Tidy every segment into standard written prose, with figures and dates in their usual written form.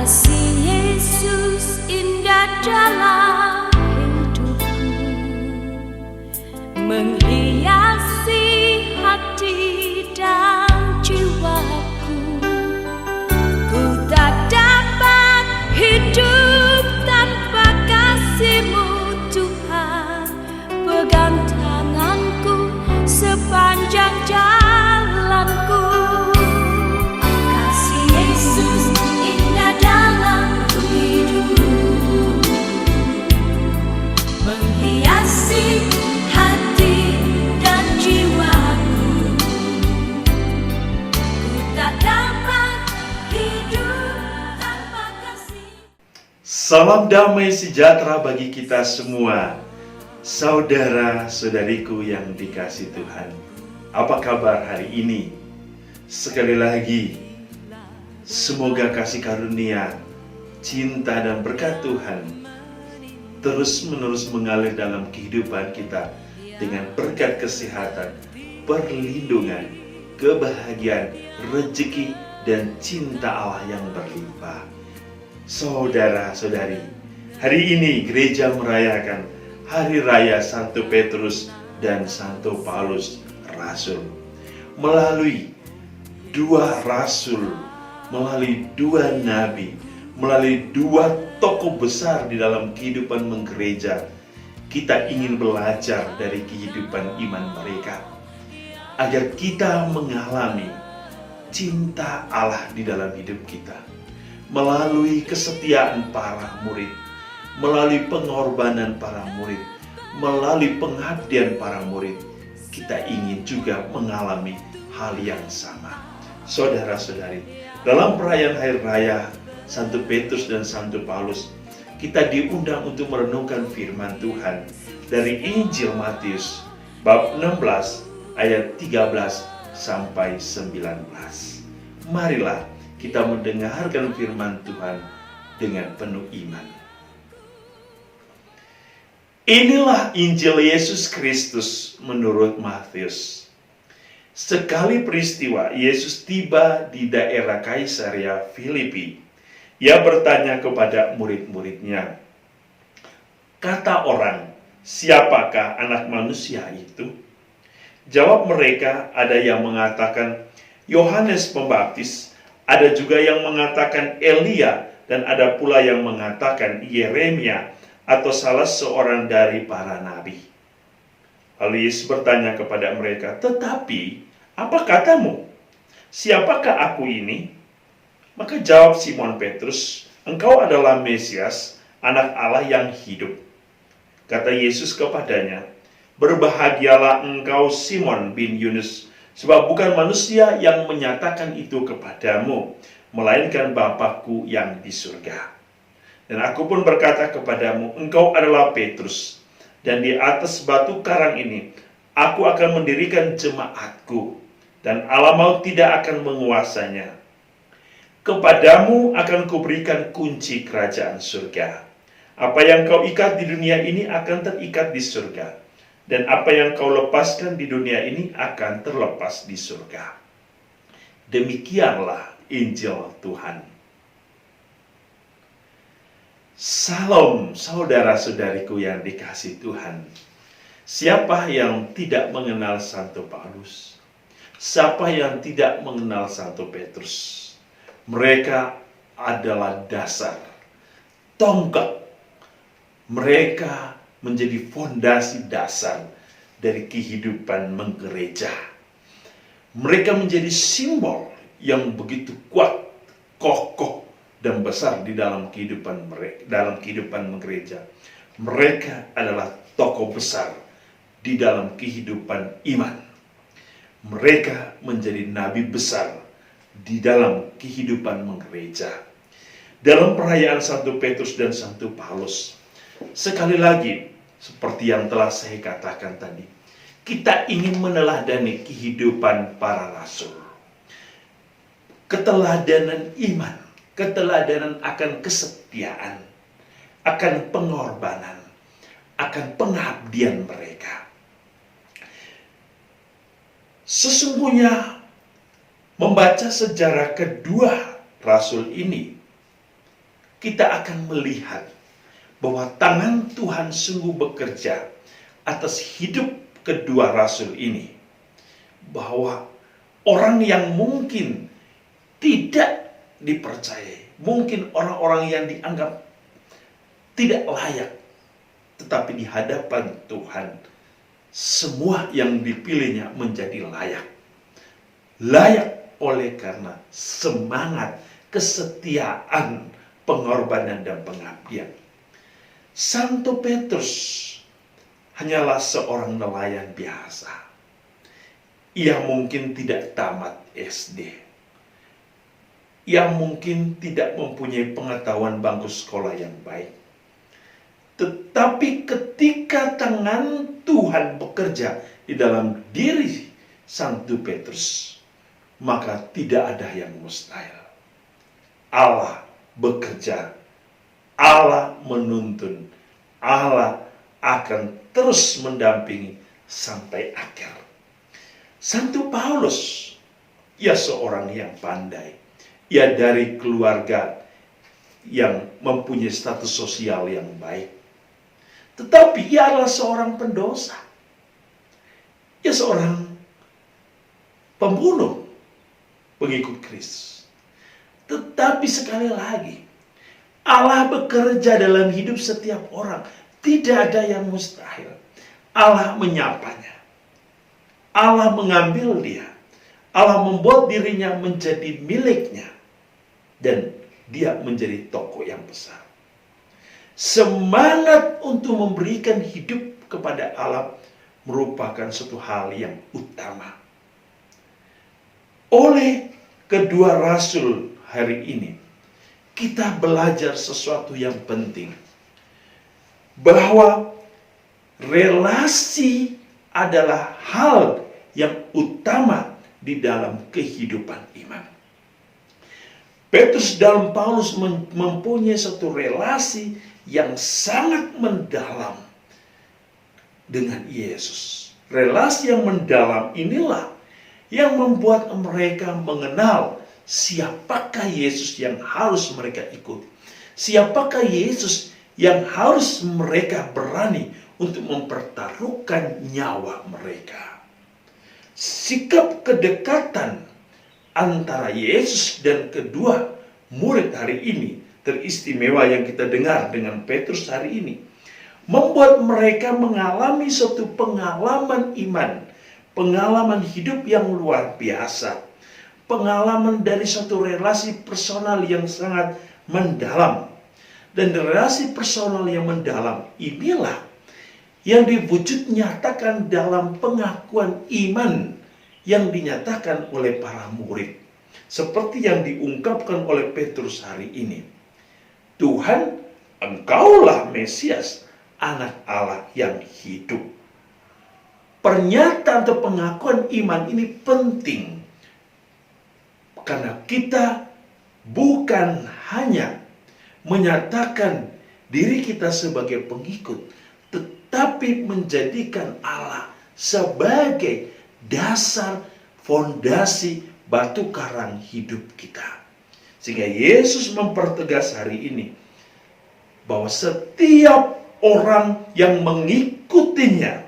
Kasih Yesus indah dalam hidupku, menghiasi hati dan jiwaku. Ku tak dapat hidup tanpa kasih-Mu Tuhan. Pegang tanganku sepanjang jalanku. Kasih Yesus indah dalam hidupku, menghiasi hati dan jiwaku. Ku tak dapat hidup tanpa kasih. Salam damai sejahtera bagi kita semua, saudara-saudariku yang dikasihi Tuhan. Apa kabar hari ini? Sekali lagi, semoga kasih karunia, cinta dan berkat Tuhan terus-menerus mengalir dalam kehidupan kita dengan berkat kesehatan, perlindungan, kebahagiaan, rezeki, dan cinta Allah yang berlimpah. Saudara-saudari, hari ini gereja merayakan Hari Raya Santo Petrus dan Santo Paulus Rasul. Melalui dua rasul, melalui dua nabi, melalui dua tokoh besar di dalam kehidupan menggereja, kita ingin belajar dari kehidupan iman mereka, agar kita mengalami cinta Allah di dalam hidup kita. Melalui kesetiaan para murid, melalui pengorbanan para murid, melalui pengabdian para murid, kita ingin juga mengalami hal yang sama. Saudara-saudari, dalam perayaan Hari Raya Santo Petrus dan Santo Paulus, kita diundang untuk merenungkan firman Tuhan dari Injil Matius bab 16 ayat 13 sampai 19. Marilah kita mendengarkan firman Tuhan dengan penuh iman. Inilah Injil Yesus Kristus menurut Matius. Sekali peristiwa Yesus tiba di daerah Kaisarea Filipi. Ia bertanya kepada murid-muridnya, "Kata orang, siapakah anak manusia itu?" Jawab mereka, ada yang mengatakan Yohanes Pembaptis, ada juga yang mengatakan Elia, dan ada pula yang mengatakan Yeremia atau salah seorang dari para nabi. Lalu Yesus bertanya kepada mereka, "Tetapi apa katamu? Siapakah aku ini?" Maka jawab Simon Petrus, "Engkau adalah Mesias, anak Allah yang hidup." Kata Yesus kepadanya, "Berbahagialah engkau Simon bin Yunus, sebab bukan manusia yang menyatakan itu kepadamu, melainkan Bapa-Ku yang di surga. Dan aku pun berkata kepadamu, engkau adalah Petrus, dan di atas batu karang ini aku akan mendirikan jemaatku, dan alam maut tidak akan menguasanya. Kepadamu akan kuberikan kunci kerajaan surga. Apa yang kau ikat di dunia ini akan terikat di surga, dan apa yang kau lepaskan di dunia ini akan terlepas di surga." Demikianlah Injil Tuhan. Salam saudara-saudariku yang dikasihi Tuhan. Siapa yang tidak mengenal Santo Paulus? Siapa yang tidak mengenal Santo Petrus? Mereka adalah dasar, tonggak. Mereka menjadi fondasi dasar dari kehidupan menggereja. Mereka menjadi simbol yang begitu kuat, kokoh, dan besar di dalam kehidupan mereka, dalam kehidupan menggereja. Mereka adalah tokoh besar di dalam kehidupan iman. Mereka menjadi nabi besar di dalam kehidupan menggereja. Dalam perayaan Santo Petrus dan Santo Paulus, sekali lagi seperti yang telah saya katakan tadi, kita ingin meneladani kehidupan para rasul. Keteladanan iman, keteladanan akan kesetiaan, akan pengorbanan, akan pengabdian mereka. Sesungguhnya membaca sejarah kedua rasul ini, kita akan melihat bahwa tangan Tuhan sungguh bekerja atas hidup kedua rasul ini. Bahwa orang yang mungkin tidak dipercayai, mungkin orang-orang yang dianggap tidak layak, tetapi di hadapan Tuhan semua yang dipilihnya menjadi layak. Layak oleh karena semangat, kesetiaan, pengorbanan dan pengabdian. Santo Petrus hanyalah seorang nelayan biasa. Ia mungkin tidak tamat SD. Ia mungkin tidak mempunyai pengetahuan bangku sekolah yang baik. Tetapi ketika tangan Tuhan bekerja di dalam diri Santo Petrus, maka tidak ada yang mustahil. Allah bekerja, Allah menuntun, Allah akan terus mendampingi sampai akhir. Santo Paulus, ia seorang yang pandai. Ia dari keluarga yang mempunyai status sosial yang baik. Tetapi ia adalah seorang pendosa. Ia seorang pembunuh pengikut Kristus. Tetapi sekali lagi, Allah bekerja dalam hidup setiap orang. Tidak ada yang mustahil. Allah menyapanya. Allah mengambil dia. Allah membuat dirinya menjadi miliknya. Dan dia menjadi tokoh yang besar. Semangat untuk memberikan hidup kepada Allah merupakan suatu hal yang utama. Oleh kedua rasul hari ini, kita belajar sesuatu yang penting. Bahwa relasi adalah hal yang utama di dalam kehidupan iman. Petrus dan Paulus mempunyai satu relasi yang sangat mendalam dengan Yesus. Relasi yang mendalam inilah yang membuat mereka mengenal siapakah Yesus yang harus mereka ikuti. Siapakah Yesus yang harus mereka berani untuk mempertaruhkan nyawa mereka. Sikap kedekatan antara Yesus dan kedua murid hari ini teristimewa yang kita dengar dengan Petrus hari ini membuat mereka mengalami suatu pengalaman iman, pengalaman hidup yang luar biasa, pengalaman dari suatu relasi personal yang sangat mendalam. Dan relasi personal yang mendalam inilah yang diwujud nyatakan dalam pengakuan iman yang dinyatakan oleh para murid. Seperti yang diungkapkan oleh Petrus hari ini. Tuhan, Engkaulah Mesias, Anak Allah yang hidup. Pernyataan atau pengakuan iman ini penting. Karena kita bukan hanya menyatakan diri kita sebagai pengikut, tetapi menjadikan Allah sebagai dasar, fondasi, batu karang hidup kita. Sehingga Yesus mempertegas hari ini bahwa setiap orang yang mengikutinya,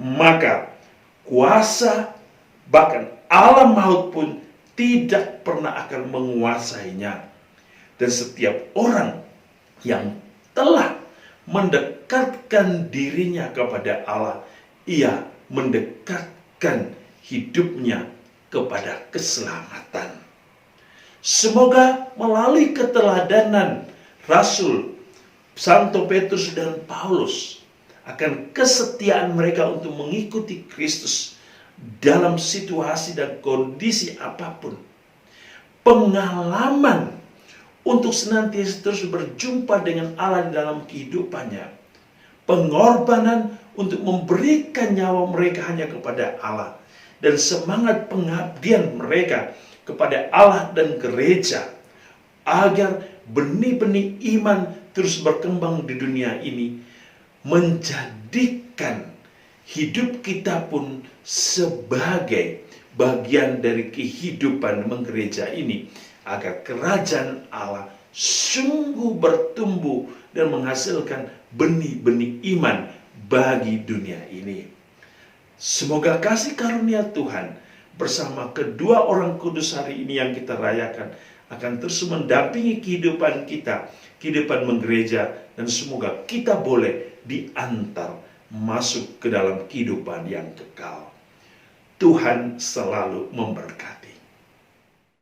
maka kuasa bahkan alam maut pun tidak pernah akan menguasainya. Dan setiap orang yang telah mendekatkan dirinya kepada Allah, ia mendekatkan hidupnya kepada keselamatan. Semoga melalui keteladanan Rasul Santo Petrus dan Paulus akan kesetiaan mereka untuk mengikuti Kristus dalam situasi dan kondisi apapun, pengalaman untuk senantiasa terus berjumpa dengan Allah di dalam kehidupannya, pengorbanan untuk memberikan nyawa mereka hanya kepada Allah, dan semangat pengabdian mereka kepada Allah dan gereja, agar benih-benih iman terus berkembang di dunia ini, menjadikan hidup kita pun sebagai bagian dari kehidupan menggereja ini, agar kerajaan Allah sungguh bertumbuh dan menghasilkan benih-benih iman bagi dunia ini. Semoga kasih karunia Tuhan bersama kedua orang kudus hari ini yang kita rayakan akan terus mendampingi kehidupan kita, kehidupan menggereja, dan semoga kita boleh diantar masuk ke dalam kehidupan yang kekal. Tuhan selalu memberkati.